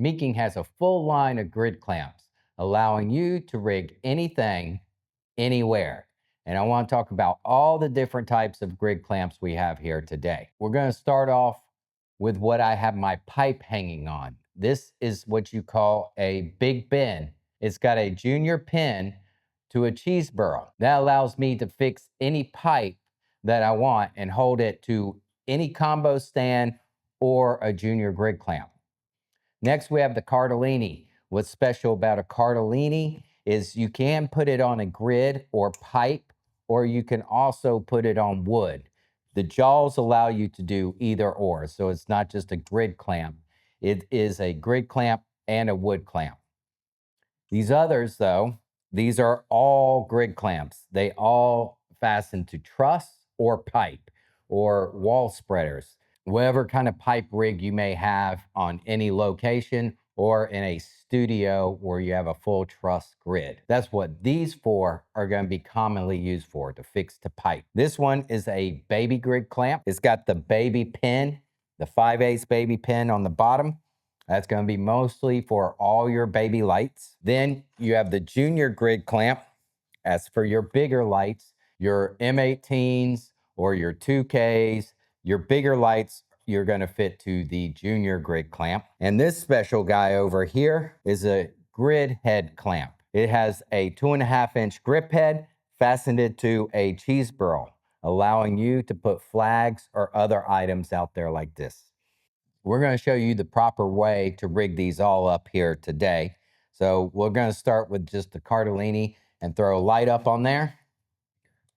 Meking has a full line of grid clamps, allowing you to rig anything, anywhere. And I want to talk about all the different types of grid clamps we have here today. We're going to start off with what I have my pipe hanging on. This is what you call a big bin. It's got a junior pin to a cheese burl. That allows me to fix any pipe that I want and hold it to any combo stand or a junior grid clamp. Next, we have the Cardellini. What's special about a Cardellini is you can put it on a grid or pipe, or you can also put it on wood. The jaws allow you to do either or, so it's not just a grid clamp. It is a grid clamp and a wood clamp. These others, though, these are all grid clamps. They all fasten to truss or pipe or wall spreaders, whatever kind of pipe rig you may have on any location or in a studio where you have a full truss grid. That's what these four are going to be commonly used for, to fix to pipe. This one is a baby grid clamp. It's got the baby pin, the 5/8 baby pin on the bottom. That's going to be mostly for all your baby lights. Then you have the junior grid clamp. As for your bigger lights, your M18s or your 2Ks, your bigger lights, you're going to fit to the junior grid clamp. And this special guy over here is a grid head clamp. It has a 2.5-inch grip head fastened to a cheese burl, allowing you to put flags or other items out there like this. We're going to show you the proper way to rig these all up here today. So we're going to start with just the Cardellini and throw a light up on there.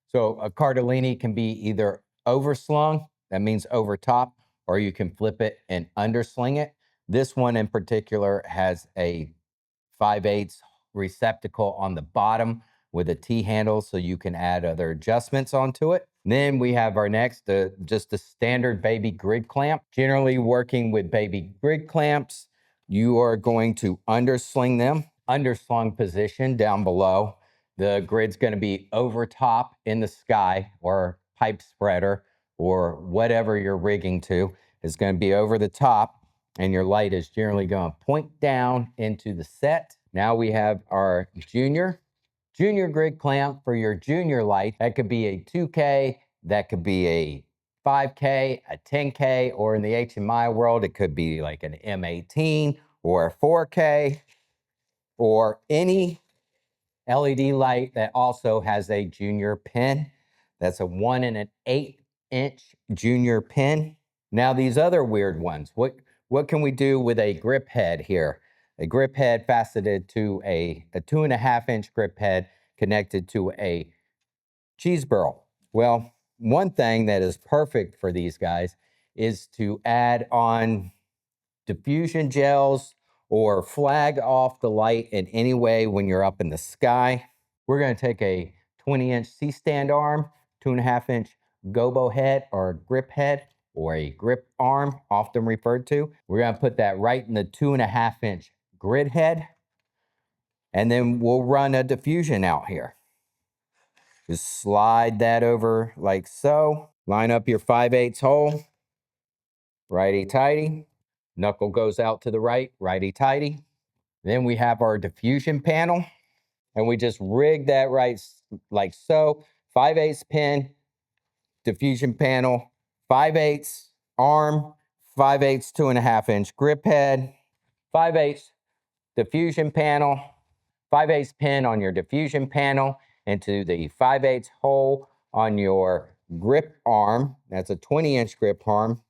So a Cardellini can be either overslung, that means over top, or you can flip it and undersling it. This one in particular has a 5/8 receptacle on the bottom with a T-handle, so you can add other adjustments onto it. Then we have our next, just a standard baby grid clamp. Generally working with baby grid clamps, you are going to undersling them, underslung position down below. The grid's going to be over top in the sky, or pipe spreader, or whatever you're rigging to is going to be over the top, and your light is generally going to point down into the set. Now we have our junior grid clamp for your junior light. That could be a 2K, that could be a 5K, a 10K, or in the HMI world, it could be like an M18 or a 4K, or any LED light that also has a junior pin. That's a 1 1/8-inch junior pin. Now these other weird ones, what can we do with a grip head here? A grip head faceted to a 2.5-inch grip head connected to a cheese burl. Well, one thing that is perfect for these guys is to add on diffusion gels or flag off the light in any way when you're up in the sky. We're going to take a 20-inch C-stand arm, 2.5-inch gobo head or grip head, or a grip arm, often referred to. We're going to put that right in the 2.5-inch grid head, and then we'll run a diffusion out here. Just slide that over like so. Line up your 5/8 hole, righty-tighty. Knuckle goes out to the right, righty-tighty. Then we have our diffusion panel, and we just rig that right like so. 5/8 pin, diffusion panel, 5/8 arm, 5/8 2.5-inch grip head, 5/8 diffusion panel, 5/8 pin on your diffusion panel into the 5/8 hole on your grip arm. That's a 20-inch grip arm.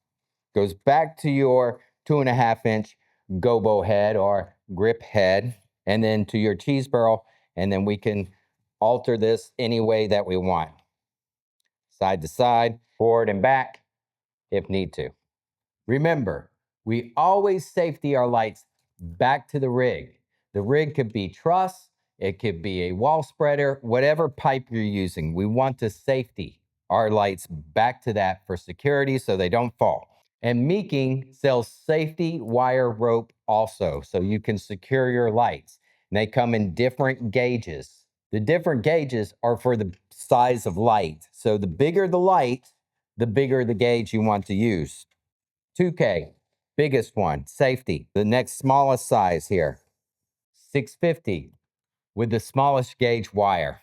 Goes back to your 2.5-inch gobo head or grip head, and then to your cheese burl, and then we can alter this any way that we want. Side to side, forward and back, if need to. Remember, we always safety our lights back to the rig. The rig could be truss, it could be a wall spreader, whatever pipe you're using. We want to safety our lights back to that for security so they don't fall. And Meking sells safety wire rope also, so you can secure your lights. And they come in different gauges. The different gauges are for the size of light. So the bigger the light, the bigger the gauge you want to use. 2K, biggest one, safety. The next smallest size here, 650 with the smallest gauge wire.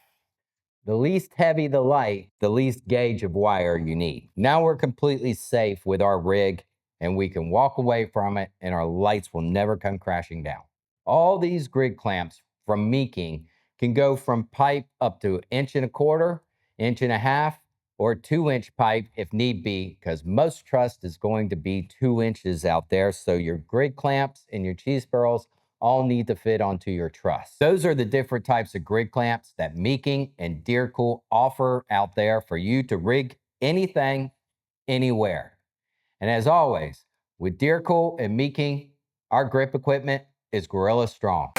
The least heavy the light, the least gauge of wire you need. Now we're completely safe with our rig and we can walk away from it and our lights will never come crashing down. All these grid clamps from Meking can go from pipe up to 1.25 inches, 1.5 inches, or 2-inch pipe if need be, because most truss is going to be 2 inches out there. So your grid clamps and your cheese barrels all need to fit onto your truss. Those are the different types of grid clamps that Meking and Deercool offer out there for you to rig anything, anywhere. And as always, with Deercool and Meking, our grip equipment is Gorilla Strong.